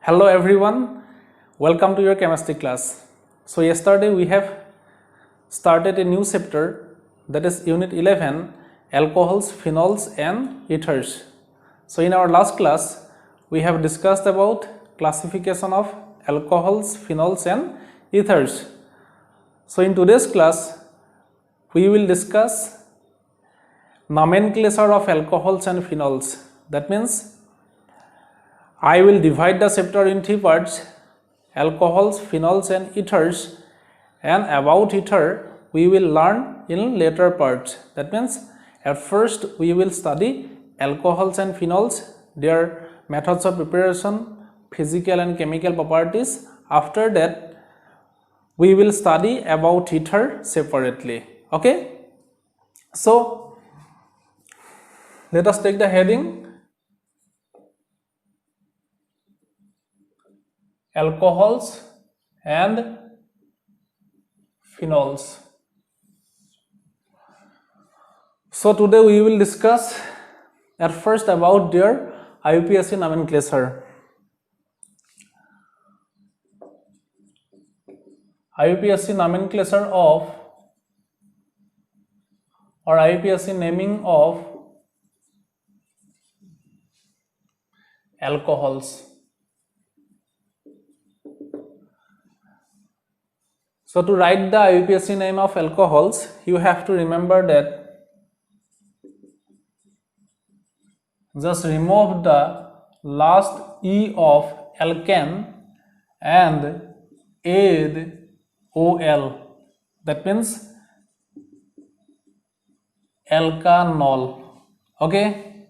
Hello everyone, welcome to your chemistry class. So yesterday we have started a new chapter, that is unit 11, alcohols, phenols and ethers. So in our last class we have discussed about classification of alcohols, phenols and ethers. So in today's class we will discuss nomenclature of alcohols and phenols. That means I will divide the chapter in three parts: alcohols, phenols and ethers, and about ether we will learn in later parts. That means at first we will study alcohols and phenols, their methods of preparation, physical and chemical properties. After that we will study about ether separately. Okay, so let us take the heading alcohols and phenols. So today we will discuss at first about their IUPAC nomenclature. IUPAC nomenclature of or IUPAC naming of alcohols. So to write the IUPAC name of alcohols, you have to remember that just remove the last E of alkane and add OL. That means alkanol. Okay.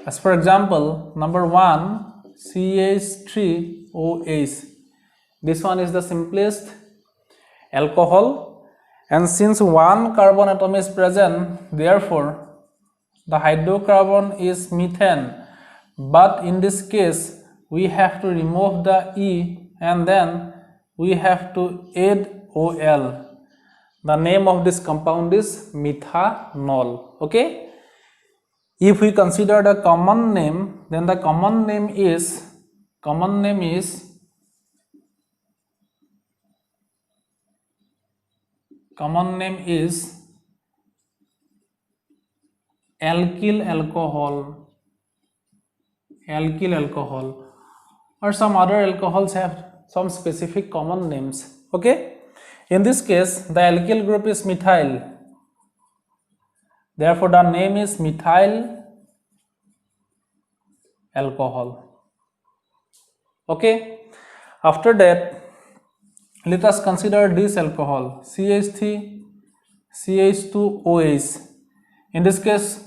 As for example, number 1, CH3OH. This one is the simplest alcohol, and since one carbon atom is present, therefore the hydrocarbon is methane. But in this case we have to remove the E and then we have to add OL. The name of this compound is methanol. Okay, if we consider the common name, then the common name is alkyl alcohol, or some other alcohols have some specific common names. Okay, in this case the alkyl group is methyl, therefore the name is methyl alcohol. Okay, after that let us consider this alcohol CH2OH. In this case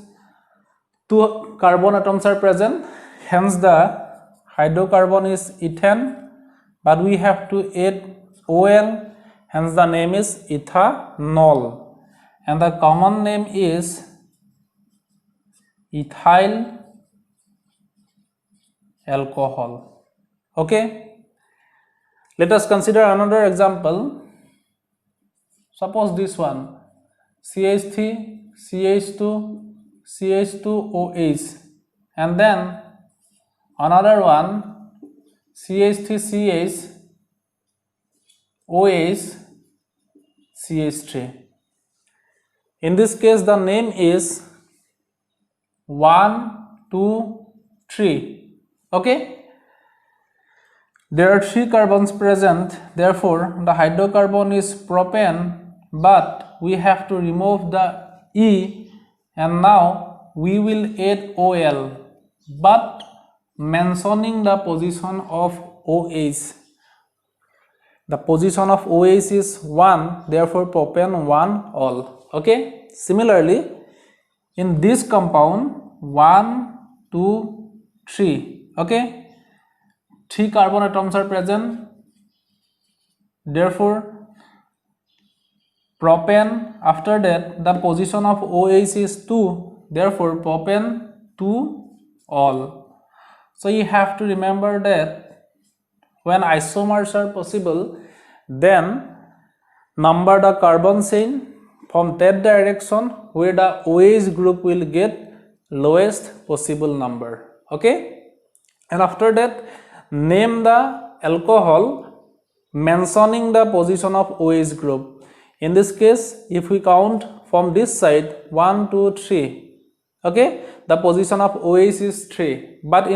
2 carbon atoms are present, hence the hydrocarbon is ethane, but we have to add OL, hence the name is ethanol, and the common name is ethyl alcohol. Okay, let us consider another example. Suppose this one CH3 CH2 CH2OH, and then another one CH3CH OH CH3. In this case the name is 1, 2, 3. Okay, there are 3 carbons present, therefore the hydrocarbon is propane, but we have to remove the E and now we will add OL, but mentioning the position of OH. The position of OH is 1, therefore propane 1 ol. Okay, similarly in this compound 1, 2, 3. Okay, 3 carbon atoms are present, therefore propane. After that the position of OH is 2, therefore propane 2 ol. So you have to remember that when isomers are possible, then number the carbon chain from that direction where the OH group will get lowest possible number. Okay, And after that, name the alcohol mentioning the position of OH group. In this case, if we count from this side 1, 2, 3, okay, the position of OH is 3, but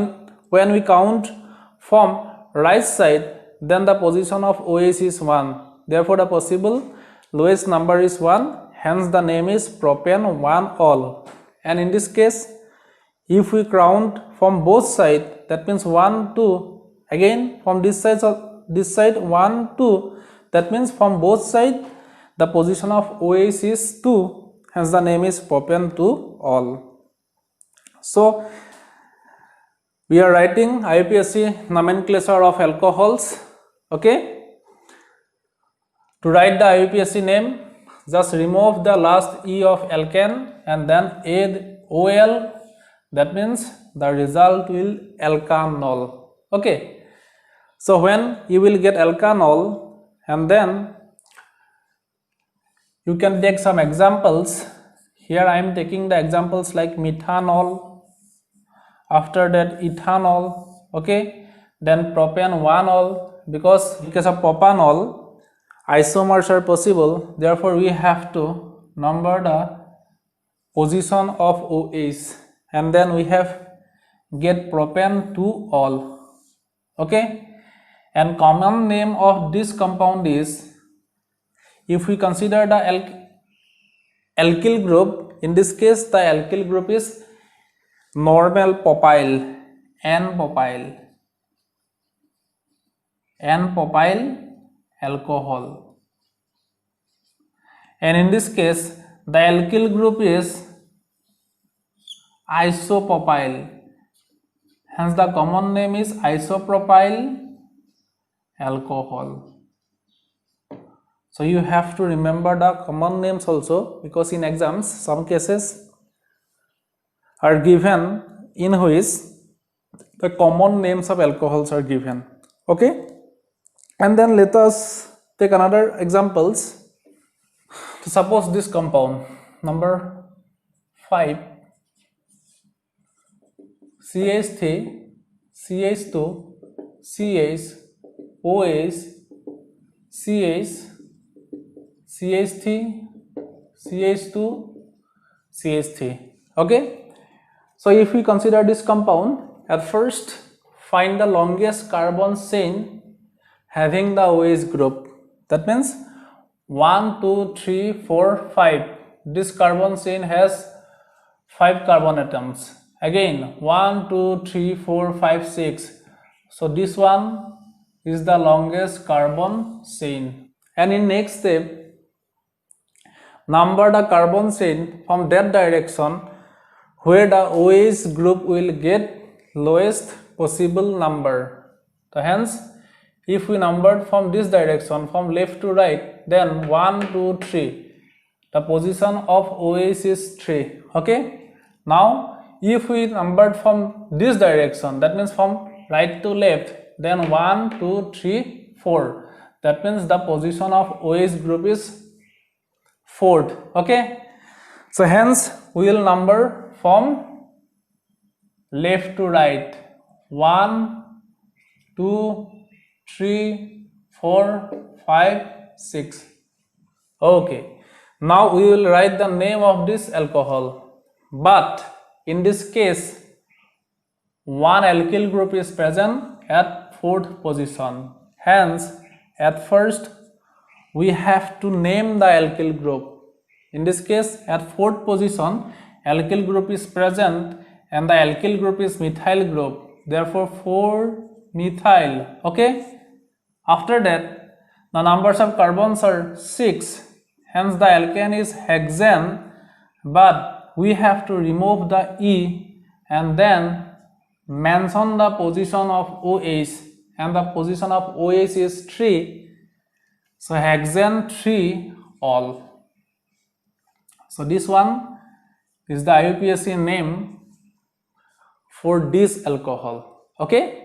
when we count from right side, then the position of OH is 1. Therefore, the possible lowest number is 1. Hence, the name is propane 1-ol. And in this case, if we count from both sides, that means 1, 2. Again, from this side 1, 2. That means from both sides, the position of OH is 2. Hence, the name is propane 2-ol. So, we are writing IUPAC nomenclature of alcohols. Okay. To write the IUPAC name, just remove the last E of alkane and then add OL. That means the result will alkanol. Okay. So when you will get alkanol, and then you can take some examples. Here I am taking the examples like methanol, after that ethanol, okay, then propane 1-ol, because in case of propanol, isomers are possible, therefore we have to number the position of OH, and then we have get propane 2-ol, okay. And common name of this compound is, if we consider the alkyl group, in this case the alkyl group is normal propyl, N-propyl alcohol. And in this case, the alkyl group is isopropyl. Hence, the common name is isopropyl alcohol. So, you have to remember the common names also, because in exams, some cases are given in which the common names of alcohols are given. Okay. And then let us take another examples. So suppose this compound number 5, CH3, CH2, CH, OH, CH, CH3, CH2, CH3. Okay. So if we consider this compound, at first find the longest carbon chain having the OH group. That means 1, 2, 3, 4, 5. This carbon chain has 5 carbon atoms. Again 1, 2, 3, 4, 5, 6. So this one is the longest carbon chain. And in next step, number the carbon chain from that direction where the OH group will get lowest possible number. So hence, if we numbered from this direction, from left to right, then 1, 2, 3. The position of OH is 3. Okay. Now, if we numbered from this direction, that means from right to left, then 1, 2, 3, 4. That means the position of OH group is 4th. Okay. So hence, we will number from left to right. 1, 2, 3, 4, 5, 6. Okay. Now we will write the name of this alcohol. But in this case, one alkyl group is present at 4th position. Hence, at first we have to name the alkyl group. In this case, at 4th position, alkyl group is present and the alkyl group is methyl group. Therefore, 4-methyl. Okay. After that, the numbers of carbons are 6. Hence, the alkane is hexane. But we have to remove the E and then mention the position of OH. And the position of OH is 3. So, hexane 3-ol. So, this one is the IUPAC name for this alcohol. Okay.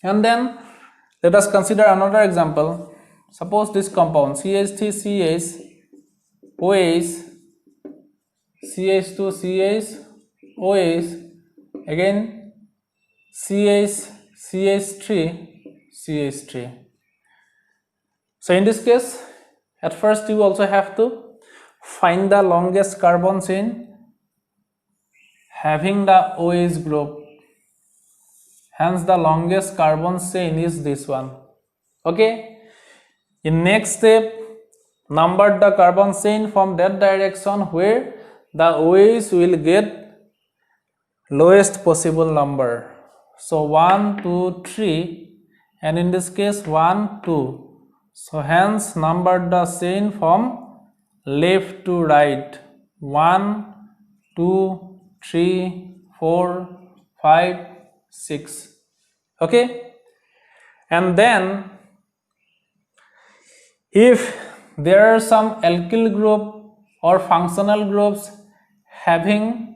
And then let us consider another example. Suppose this compound CH3CH OH, CH2CH OH, again CH3. So in this case, at first you also have to find the longest carbon chain having the OH group. Hence the longest carbon chain is this one. Okay. In next step, number the carbon chain from that direction where the OH will get lowest possible number. So 1, 2, 3, and in this case 1, 2. So hence number the chain from left to right. 1, 2, 3, 4, 5, 6. Okay. And then if there are some alkyl group or functional groups having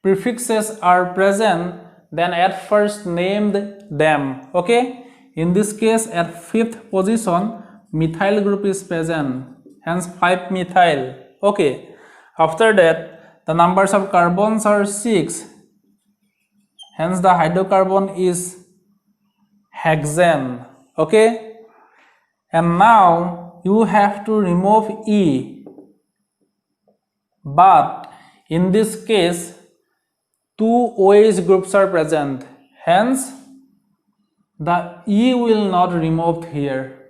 prefixes are present, then at first named them. Okay. In this case, at 5th position, methyl group is present. Hence 5-methyl. Okay. After that, the numbers of carbons are 6. Hence the hydrocarbon is hexane. Okay. And now you have to remove E. But in this case, 2 OH groups are present. Hence, the E will not removed here.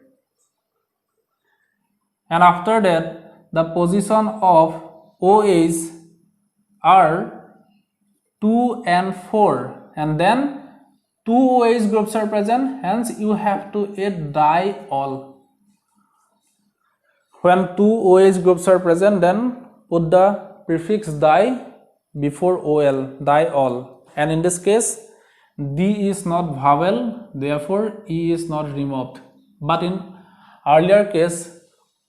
And after that, the position of OH are 2 and 4. And then 2 OH groups are present. Hence, you have to add diol. When 2 OH groups are present, then put the prefix di before ol, diol. And in this case, D is not vowel, therefore E is not removed. But in earlier case,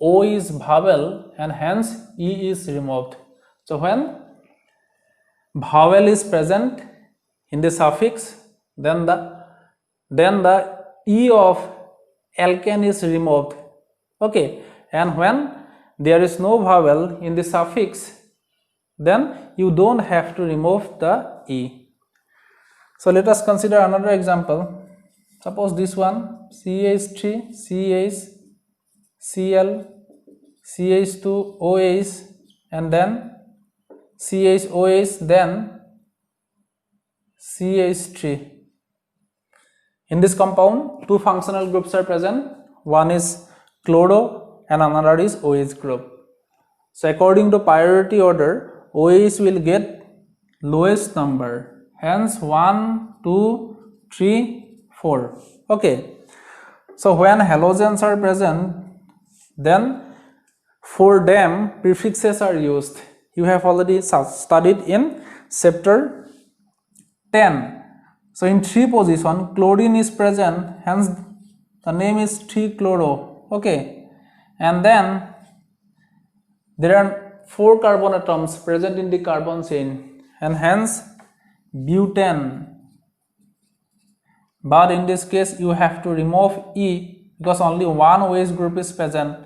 O is vowel and hence E is removed. So when vowel is present in the suffix, then the E of alkane is removed. Okay. And when there is no vowel in the suffix, then you don't have to remove the E. So let us consider another example. Suppose this one, CH3, CH, Cl, CH2, OH, and then CHOH, then CH3. In this compound, 2 functional groups are present. One is chloro and another is OH group. So according to priority order, OH will get lowest number. Hence 1, 2, 3, 4. Okay. So when halogens are present, then for them prefixes are used. You have already studied in chapter 10. So in 3 position, chlorine is present. Hence the name is 3-chloro. Okay. And then there are 4 carbon atoms present in the carbon chain, and hence butane. But in this case, you have to remove E because only one OH group is present.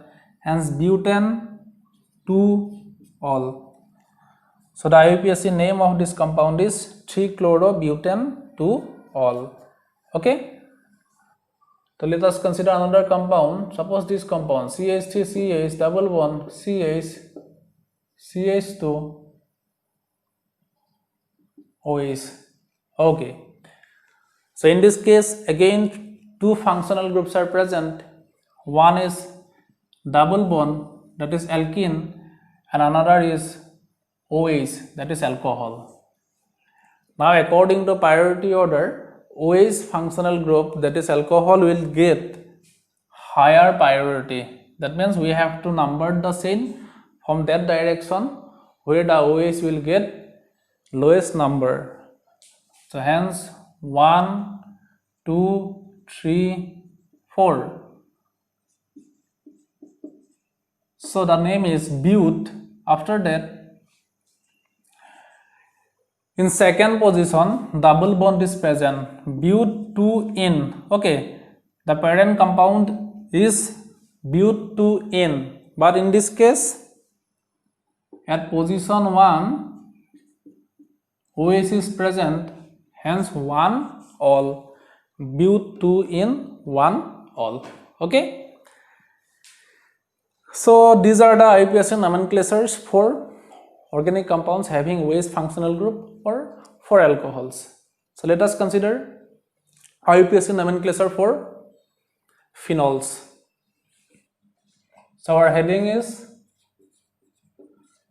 Hence butane 2-ol. So the IUPAC name of this compound is 3-chlorobutane 2-ol. Okay. So let us consider another compound. Suppose this compound CH3CH double bond CH CH2 OH. Okay. So in this case, again 2 functional groups are present. One is double bond, that is alkene, and another is OH, that is alcohol. Now according to priority order, OH functional group, that is alcohol, will get higher priority. That means we have to number the chain from that direction where the OH will get lowest number. So hence 1, 2, 3, 4. So the name is but. After that, in second position, double bond is present, but 2-ene. Okay, the parent compound is but 2-ene, but in this case, at position 1, OH is present, hence 1 ol, but 2 in 1 ol. Okay. So these are the IUPAC nomenclatures for organic compounds having OH functional group or for alcohols. So let us consider IUPAC nomenclature for phenols. So our heading is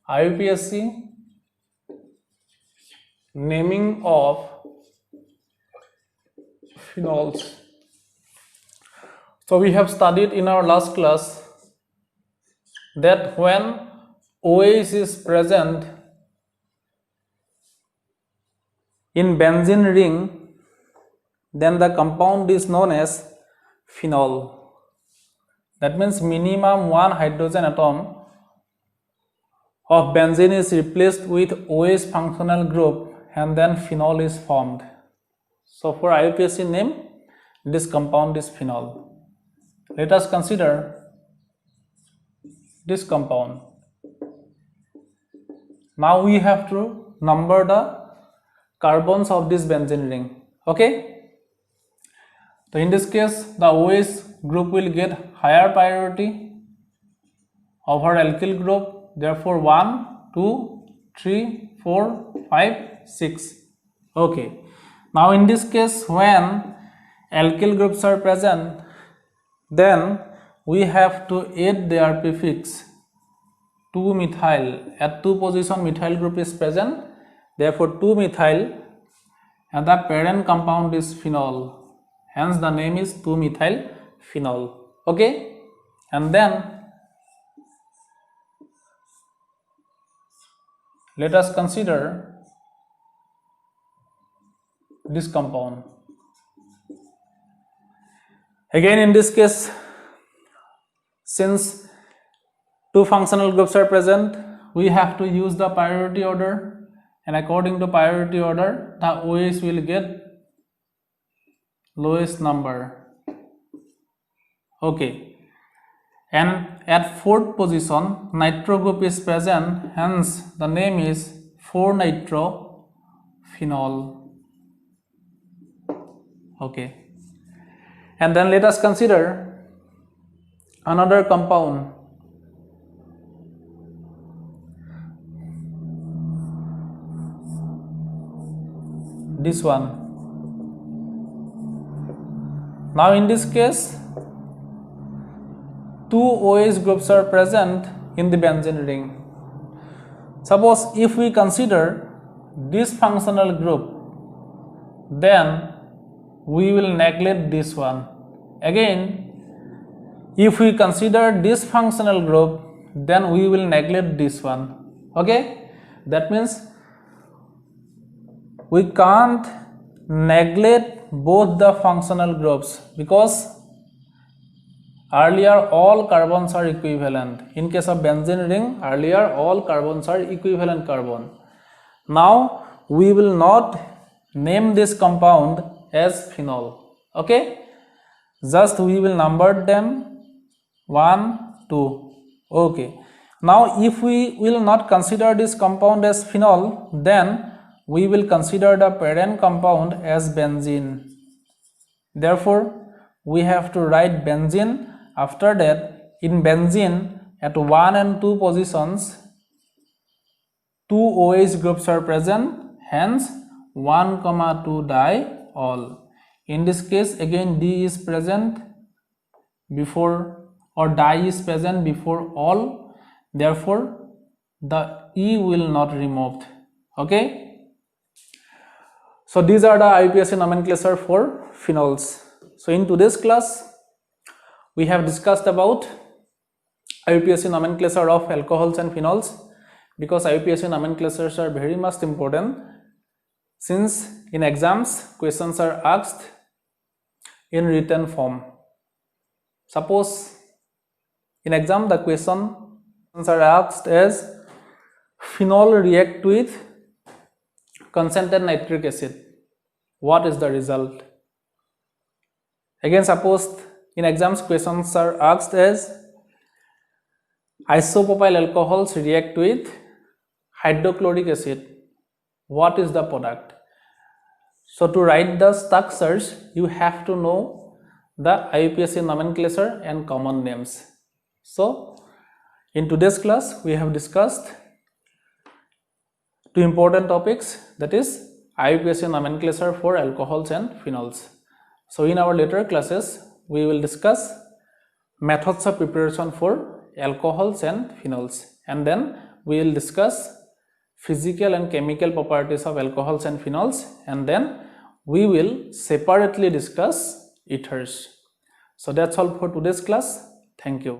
IUPAC naming of phenols. So we have studied in our last class that when OH is present in benzene ring, then the compound is known as phenol. That means minimum one hydrogen atom of benzene is replaced with OH functional group and then phenol is formed. So for IUPAC name, this compound is phenol. Let us consider this compound. Now we have to number the carbons of this benzene ring. Okay. So in this case, the OH group will get higher priority over alkyl group. Therefore 1, 2, 3, 4, 5, 6. Okay. Now in this case, when alkyl groups are present, then we have to add their prefix 2-methyl. At 2 position methyl group is present, therefore 2-methyl, and the parent compound is phenol, hence the name is 2-methyl phenol. Okay, and then let us consider this compound. Again in this case, since 2 functional groups are present, we have to use the priority order, and according to priority order, the OH will get lowest number. Okay, and at 4th position nitro group is present, hence the name is 4-nitrophenol. Okay, and then let us consider another compound. This one. Now in this case, 2 OH groups are present in the benzene ring. Suppose if we consider this functional group, then we will neglect this one. Again, if we consider this functional group, then we will neglect this one. Okay, that means we can't neglect both the functional groups, because earlier all carbons are equivalent. In case of benzene ring, earlier all carbons are equivalent carbon. Now we will not name this compound as phenol. Okay, just we will number them 1, 2. Okay, now if we will not consider this compound as phenol, then we will consider the parent compound as benzene. Therefore we have to write benzene. After that, in benzene at 1 and 2 positions 2 OH groups are present, hence 1, 2 diol. In this case again D is present before, or di is present before all, therefore the E will not removed. Okay, so these are the IUPAC nomenclature for phenols. So in today's class we have discussed about IUPAC nomenclature of alcohols and phenols, because IUPAC nomenclatures are very much important, since in exams questions are asked in written form. Suppose in exam the questions are asked as phenol react with concentrated nitric acid, what is the result? Again, suppose in exams questions are asked as isopropyl alcohols react with hydrochloric acid, what is the product? So to write the structures, you have to know the IUPAC nomenclature and common names. So in today's class, we have discussed two important topics, that is IUPAC nomenclature for alcohols and phenols. So in our later classes, we will discuss methods of preparation for alcohols and phenols, and then we will discuss physical and chemical properties of alcohols and phenols, and then we will separately discuss ethers. So that's all for today's class. Thank you.